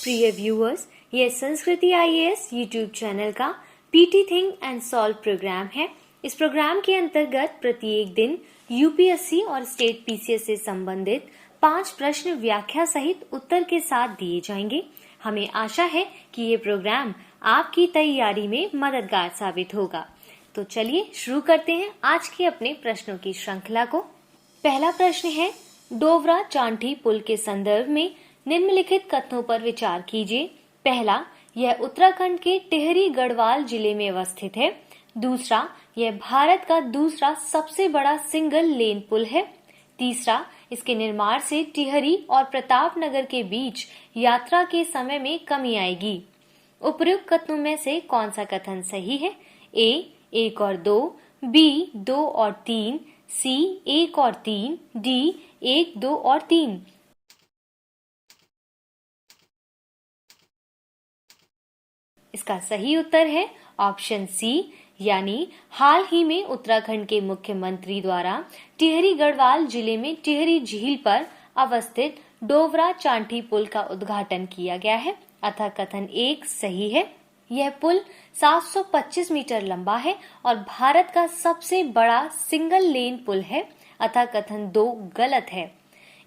प्रिय व्यूअर्स, यह Sanskriti IAS YouTube channel का PT think and solve program है। इस प्रोग्राम के अंतर्गत प्रत्येक दिन यूपीएससी और स्टेट पीसीएस से संबंधित 5 प्रश्न व्याख्या सहित उत्तर के साथ दिए जाएंगे। हमें आशा है कि ये प्रोग्राम आपकी तैयारी में मददगार साबित होगा। तो चलिए शुरू करते हैं आज के अपने प्रश्नों की श्रृंखला को। पहला प्रश्न है, डोवरा चांठी पुल के संदर्भ में निम्नलिखित कथनों पर विचार कीजिए। पहला, यह उत्तराखंड के टिहरी गढ़वाल जिले में अवस्थित है। दूसरा, यह भारत का दूसरा सबसे बड़ा सिंगल लेन पुल है। तीसरा, इसके निर्माण से टिहरी और प्रतापनगर के बीच यात्रा के समय में कमी आएगी। उपर्युक्त कथनों में से कौन सा कथन सही है? ए 1 और 2, बी 2 और 3, सी 1 और 3, डी 1, 2 और 3। इसका सही उत्तर है ऑप्शन सी, यानी हाल ही में उत्तराखंड के मुख्यमंत्री द्वारा टिहरी गढ़वाल जिले में टिहरी झील पर अवस्थित डोवरा चांठी पुल का उद्घाटन किया गया है। अतः कथन 1 सही है। यह पुल 725 मीटर लंबा है और भारत का सबसे बड़ा सिंगल लेन पुल है। अतः कथन 2 गलत है।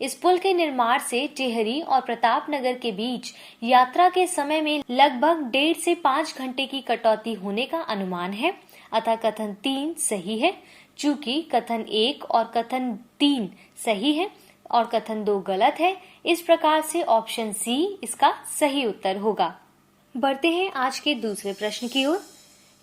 इस पुल के निर्माण से टिहरी और प्रतापनगर के बीच यात्रा के समय में लगभग 1.5 से 5 घंटे की कटौती होने का अनुमान है। अतः कथन 3 सही है। चूंकि कथन 1 और कथन 3 सही है और कथन 2 गलत है, इस प्रकार से ऑप्शन सी इसका सही उत्तर होगा। बढ़ते हैं आज के दूसरे प्रश्न की ओर।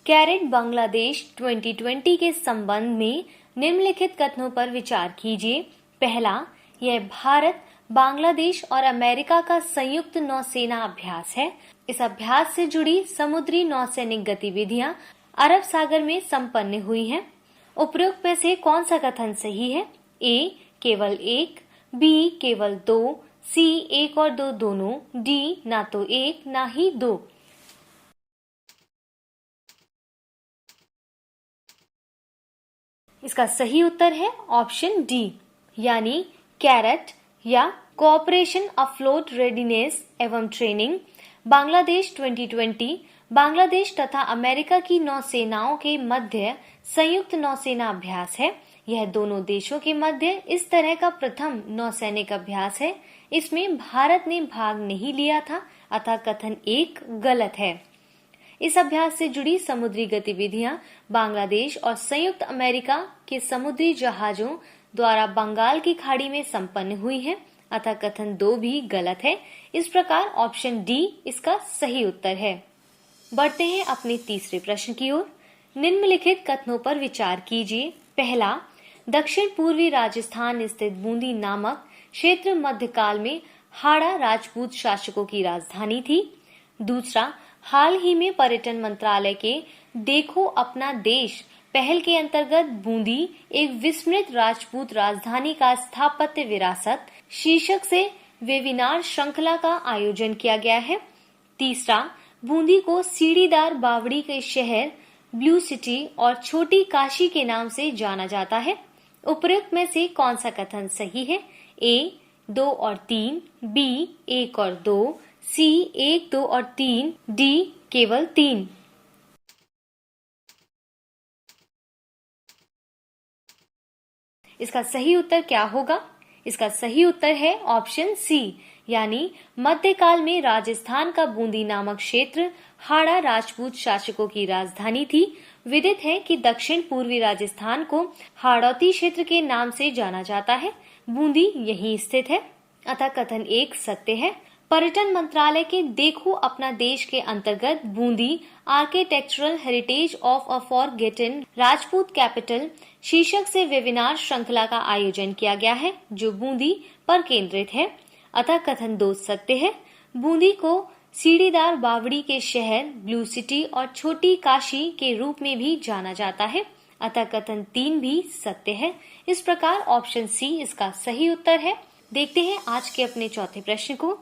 कैरेट बांग्लादेश 2020 के संबंध में निम्नलिखित कथनों पर विचार कीजिए। पहला, यह भारत, बांग्लादेश और अमेरिका का संयुक्त नौसेना अभ्यास है। इस अभ्यास से जुड़ी समुद्री नौसैनिक गतिविधियां अरब सागर में संपन्न हुई हैं। उपरोक्त में से कौन सा कथन सही है? ए केवल 1, बी केवल 2, सी 1 और 2 दोनों, डी ना तो 1 ना ही 2। इसका सही उत्तर है ऑप्शन डी, यानी कैरेट या कोऑपरेशन अफ्लोट रेडीनेस एवं ट्रेनिंग बांग्लादेश 2020 बांग्लादेश तथा अमेरिका की नौसेनाओं के मध्य संयुक्त नौसेना अभ्यास है। यह दोनों देशों के मध्य इस तरह का प्रथम नौसैनिक अभ्यास है। इसमें भारत ने भाग नहीं लिया था। अतः कथन 1 गलत है। इस अभ्यास से जुड़ी समुद्री गतिविधियां बांग्लादेश और संयुक्त अमेरिका के समुद्री जहाजों द्वारा बंगाल की खाड़ी में संपन्न हुई है। अतः कथन 2 भी गलत है। इस प्रकार ऑप्शन डी इसका सही उत्तर है। बढ़ते हैं अपने तीसरे प्रश्न की ओर। निम्नलिखित कथनों पर विचार कीजिए। पहला, दक्षिण पूर्वी राजस्थान स्थित बूंदी नामक क्षेत्र मध्यकाल में हाड़ा राजपूत शासकों की राजधानी थी। दूसरा, हाल ही में पर्यटन मंत्रालय के देखो अपना देश पहल के अंतर्गत बूंदी एक विस्मृत राजपूत राजधानी का स्थापत्य विरासत शीर्षक से वेबिनार श्रृंखला का आयोजन किया गया है। तीसरा, बूंदी को सीढ़ीदार बावड़ी के शहर, ब्लू सिटी और छोटी काशी के नाम से जाना जाता है। उपरोक्त में से कौन सा कथन सही है? ए 2 और 3, बी 1 और 2, सी 1, 2 और 3, डी केवल 3। इसका सही उत्तर क्या होगा? इसका सही उत्तर है ऑप्शन सी, यानी मध्यकाल में राजस्थान का बूंदी नामक क्षेत्र हाड़ा राजपूत शासकों की राजधानी थी। विदित है कि दक्षिण पूर्वी राजस्थान को हाड़ौती क्षेत्र के नाम से जाना जाता है। बूंदी यहीं स्थित है। अतः कथन 1 सत्य है। पर्यटन मंत्रालय के देखो अपना देश के अंतर्गत Bundi architectural heritage of a forgotten Rajput capital शीर्षक से वेबिनार श्रृंखला का आयोजन किया गया है, जो बूंदी पर केंद्रित है। अतः कथन 2 सत्य है। बूंदी को सीढ़ीदार बावड़ी के शहर, ब्लू सिटी और छोटी काशी के रूप में भी जाना जाता है। अतः कथन 3 भी सत्य है। इस प्रकार ऑप्शन सी इसका सही उत्तर है। देखते हैं आज के अपने चौथे प्रश्न को।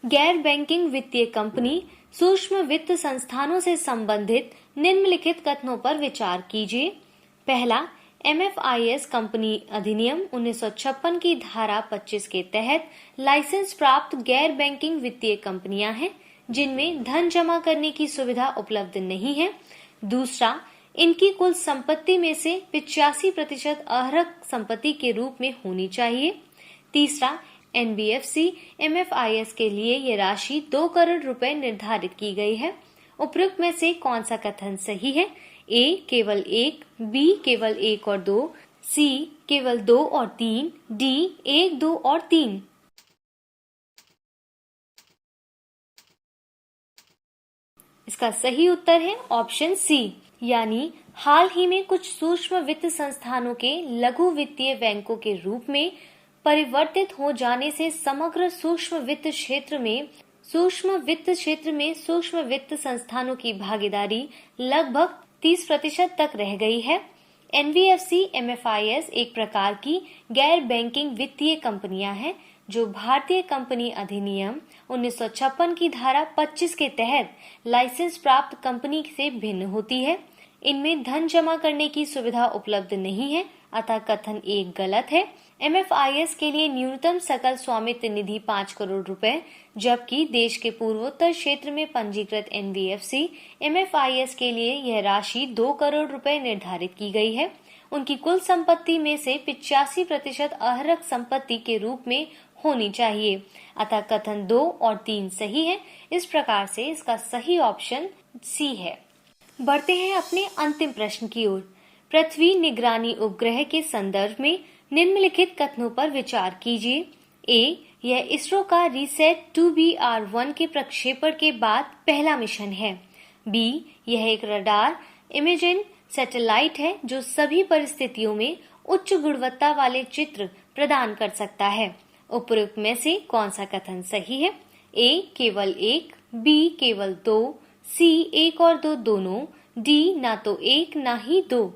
गैर बैंकिंग वित्तीय कंपनी सूक्ष्म वित्त संस्थानों से संबंधित निम्नलिखित कथनों पर विचार कीजिए। पहला, MFIS कंपनी अधिनियम 1956 की धारा 25 के तहत लाइसेंस प्राप्त गैर बैंकिंग वित्तीय कंपनियां हैं जिनमें धन जमा करने की सुविधा उपलब्ध नहीं है। दूसरा, इनकी कुल संपत्ति में से 85% अहरक संपत्ति के रूप में होनी चाहिए। तीसरा, NBFC MFIS के लिए ये राशि 2 करोड़ रुपए निर्धारित की गई है। उपयुक्त में से कौन सा कथन सही है? A केवल 1, B केवल 1 और 2, C केवल 2 और 3, D 1, 2 और 3। इसका सही उत्तर है ऑप्शन सी, यानी हाल ही में कुछ सूक्ष्म वित्त संस्थानों के लघु वित्तीय बैंकों के रूप में परिवर्तित हो जाने से समग्र सूक्ष्म वित्त क्षेत्र में सूक्ष्म वित्त संस्थानों की भागीदारी लगभग 30% तक रह गई है। NBFC MFIS एक प्रकार की गैर बैंकिंग वित्तीय कंपनियां हैं जो भारतीय कंपनी अधिनियम 1956 की धारा 25 के तहत लाइसेंस प्राप्त कंपनी से भिन्न होती है। इनमें धन जमा करने की सुविधा उपलब्ध नहीं है, अतः कथन 1 गलत है। MFIS के लिए न्यूनतम सकल स्वामित्व निधि 5 करोड़ रुपए, जबकि देश के पूर्वोत्तर क्षेत्र में पंजीकृत NBFC MFIS के लिए यह राशि 2 करोड़ रुपए निर्धारित की गई है। उनकी कुल संपत्ति में से 85% अहरक संपत्ति के रूप में होनी चाहिए, अतः कथन 2 और 3 सही है। इस प्रकार से इसका सही ऑप्शन सी है। बढ़ते हैं अपने अंतिम प्रश्न की ओर। पृथ्वी निगरानी उपग्रह के संदर्भ में निम्नलिखित कथनों पर विचार कीजिए। A, यह इसरो का रीसेट 2BR1 के प्रक्षेपण के बाद पहला मिशन है। B, यह एक रडार इमेजिंग सैटेलाइट है जो सभी परिस्थितियों में उच्च गुणवत्ता वाले चित्र प्रदान कर सकता है। उपरोक्त में से कौन सा कथन सही है? A केवल 1, B केवल 2, C 1 और 2 दोनों, D ना तो 1 ना ही 2।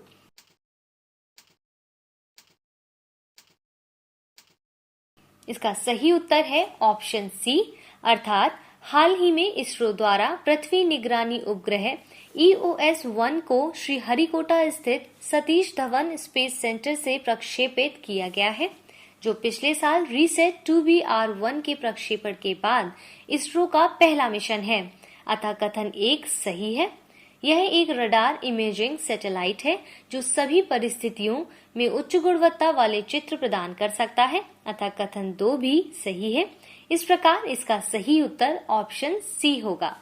इसका सही उत्तर है ऑप्शन सी, अर्थात हाल ही में इसरो द्वारा पृथ्वी निगरानी उपग्रह EOS-1 को श्रीहरिकोटा स्थित सतीश धवन स्पेस सेंटर से प्रक्षेपित किया गया है, जो पिछले साल रीसेट 2BR1 के प्रक्षेपण के बाद इसरो का पहला मिशन है, अतः कथन 1 सही है। यह एक रडार इमेजिंग सैटेलाइट है जो सभी परिस्थितियों में उच्च गुणवत्ता वाले चित्र प्रदान कर सकता है, अतः कथन 2 भी सही है। इस प्रकार इसका सही उत्तर ऑप्शन सी होगा।